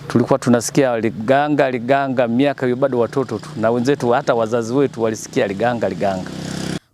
tulikuwa tunasikia liganga miaka hiyo bado watoto tu, na wenzetu hata wazazi wetu walisikia liganga.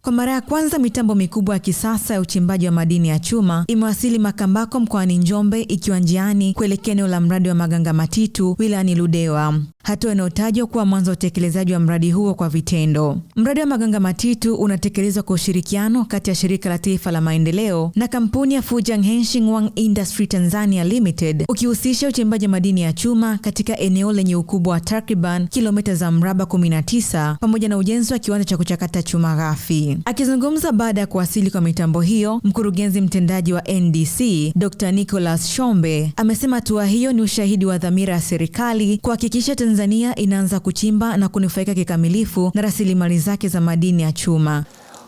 Kwa mara ya kwanza mitambo mikubwa ya kisasa ya uchimbaji wa madini ya chuma imewasili Makambako mkoani Njombe, ikiwa njiani kuelekea eneo la mradi wa Maganga Matitu wilayani Ludewa. Hatua inayotajwa kuwa mwanzo wa utekelezaji wa mradi huo kwa vitendo. Mradi wa Maganga Matitu unatekelezwa kwa ushirikiano kati ya Shirika la Taifa la Maendeleo na kampuni ya Fujian Henshin Wang Industry Tanzania Limited, ukihusisha uchimbaji madini ya chuma katika eneo lenye ukubwa wa takriban kilomita za mraba 19 pamoja na ujenzi wa kiwanda cha kuchakata chuma ghafi. Akizungumza baada ya kuwasili kwa mitambo hiyo, mkurugenzi mtendaji wa NDC Dr. Nicholas Shombe amesema hatua hiyo ni ushahidi wa dhamira ya serikali kuhakikisha Tanzania inaanza kuchimba na kunufaika kikamilifu na rasilimali zake za madini ya chuma.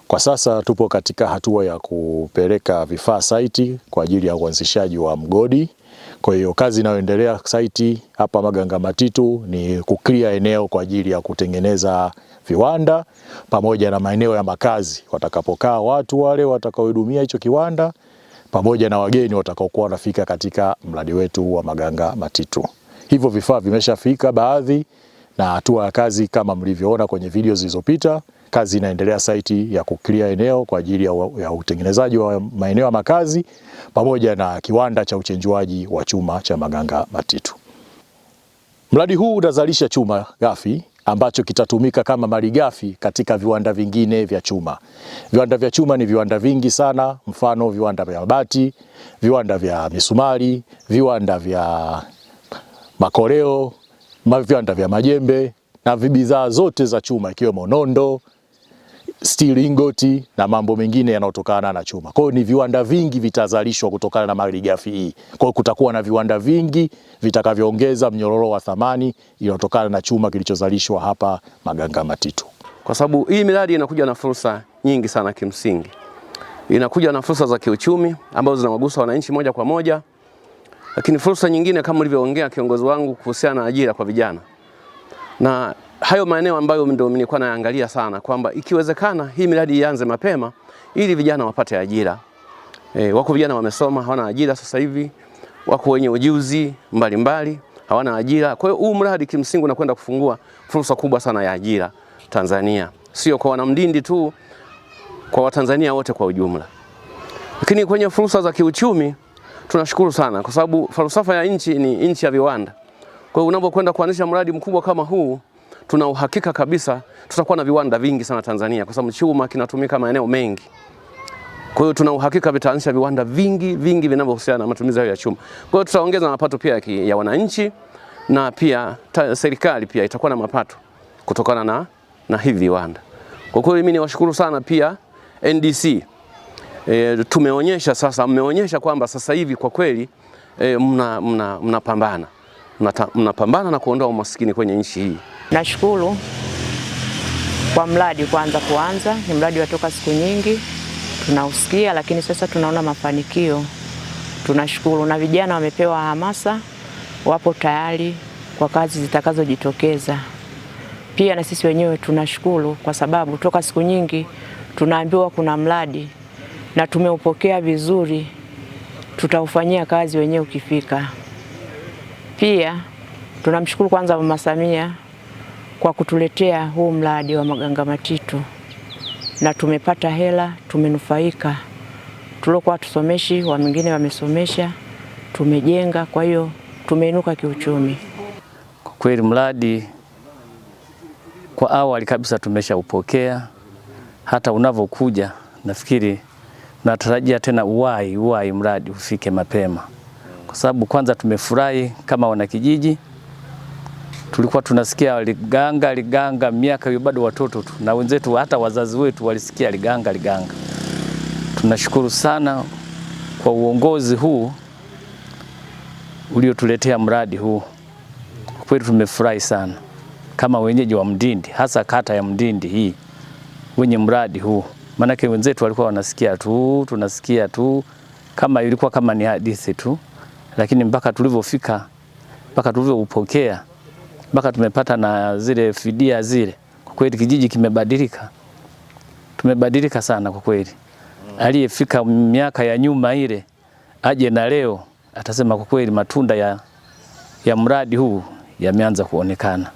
Kwa sasa tupo katika hatua ya kupeleka vifaa site kwa ajili ya uanzishaji wa mgodi. Kwa hiyo kazi inayoendelea site hapa Maganga Matitu ni kuclear eneo kwa ajili ya kutengeneza viwanda pamoja na maeneo ya makazi watakapokaa watu wale watakaohudumia hicho kiwanda pamoja na wageni watakaokuwa wanafika katika mradi wetu wa Maganga Matitu. Hivyo vifaa vimeshafika baadhi, na hatua ya kazi kama mlivyoona kwenye video zilizopita, kazi inaendelea site ya kuclear eneo kwa ajili ya utengenezaji wa maeneo ya makazi pamoja na kiwanda cha uchenjuaji wa chuma cha Maganga Matitu. Mradi huu unazalisha chuma ghafi ambacho kitatumika kama malighafi katika viwanda vingine vya chuma. Viwanda vya chuma ni viwanda vingi sana, mfano viwanda vya mabati, viwanda vya misumari, viwanda vya makoreo, viwanda vya majembe na bidhaa zote za chuma ikiwemo nondo, steel ingoti na mambo mengine yanayotokana na chuma. Kwa hiyo ni viwanda vingi vitazalishwa kutokana na malighafi hii. Kwa hiyo kutakuwa na viwanda vingi vitakavyoongeza mnyororo wa thamani inayotokana na chuma kilichozalishwa hapa Maganga Matitu. Kwa sababu hii miradi inakuja na fursa nyingi sana kimsingi. Inakuja na fursa za kiuchumi ambazo zinawagusa wananchi moja kwa moja. Lakini fursa nyingine kama ulivyoongea kiongozi wangu kuhusiana na ajira kwa vijana. Na hayo maeneo ambayo ndio nilikuwa naangalia sana kwamba ikiwezekana hii miradi ianze mapema ili vijana wapate ajira. Wako vijana wamesoma hawana ajira sasa hivi, wako wenye ujuzi mbalimbali hawana ajira. Kwa hiyo huu mradi kimsingi unakwenda kufungua fursa kubwa sana ya ajira Tanzania. Sio kwa wanamdindi tu, kwa Watanzania wote kwa ujumla. Lakini kwenye fursa za kiuchumi tunashukuru sana kwa sababu falsafa ya nchi ni nchi ya viwanda. Kwa hiyo unapokwenda kuanzisha mradi mkubwa kama huu, tuna uhakika kabisa tutakuwa na viwanda vingi sana Tanzania kwa sababu chuma kinatumika maeneo mengi. Kwa hiyo tuna uhakika vitaanzisha viwanda vingi vinavyohusiana na matumizi ya chuma. Kwa hiyo tutaongeza mapato pia ya wananchi na pia serikali pia itakuwa na mapato kutokana na hivi viwanda. Kwa kweli mimi niwashukuru sana pia NDC. Tumeonyesha sasa, mmeonyesha kwamba sasa hivi kwa kweli mnapambana na kuondoa umaskini kwenye nchi hii. Nashukuru kwa mradi kuanza, ni mradi watoka siku nyingi tunausikia, lakini sasa tunaona mafanikio. Tunashukuru na vijana wamepewa hamasa, wapo tayari kwa kazi zitakazojitokeza. Pia na sisi wenyewe tunashukuru kwa sababu toka siku nyingi tunaambiwa kuna mradi na tumeupokea vizuri, tutaufanyia kazi wenyewe ukifika. Pia tunamshukuru kwanza Mama Samia kwa kutuletea huu mradi wa Maganga Matitu na tumepata hela, tumenufaika. Tulikuwa tusomeshi, wengine wamesomesha, tumejenga, kwa hiyo tumeinuka kiuchumi. Kwa kweli mradi kwa awali kabisa tumeshaupokea, hata unavokuja nafikiri natarajia tena uwai mradi ufike mapema. Kwa sababu kwanza tumefurahi kama wanakijiji, tulikuwa tunasikia liganga miaka hiyo bado watoto tu, na wenzetu hata wazazi wetu walisikia liganga. Tunashukuru sana kwa uongozi huu uliotuletea mradi huu. Kwa kweli tumefurahi sana kama wenyeji wa Mdindi, hasa kata ya Mdindi hii wenye mradi huu. Manake wenzetu walikuwa wanasikia tu, tunasikia tu kama ilikuwa kama ni hadithi tu, lakini mpaka tulivyofika, mpaka tulivyoupokea, mpaka tumepata na zile fidia zile, kwa kweli kijiji kimebadilika. Tumebadilika sana kwa kweli. Aliyefika miaka ya nyuma ile aje na leo atasema kwa kweli matunda ya mradi huu yameanza kuonekana.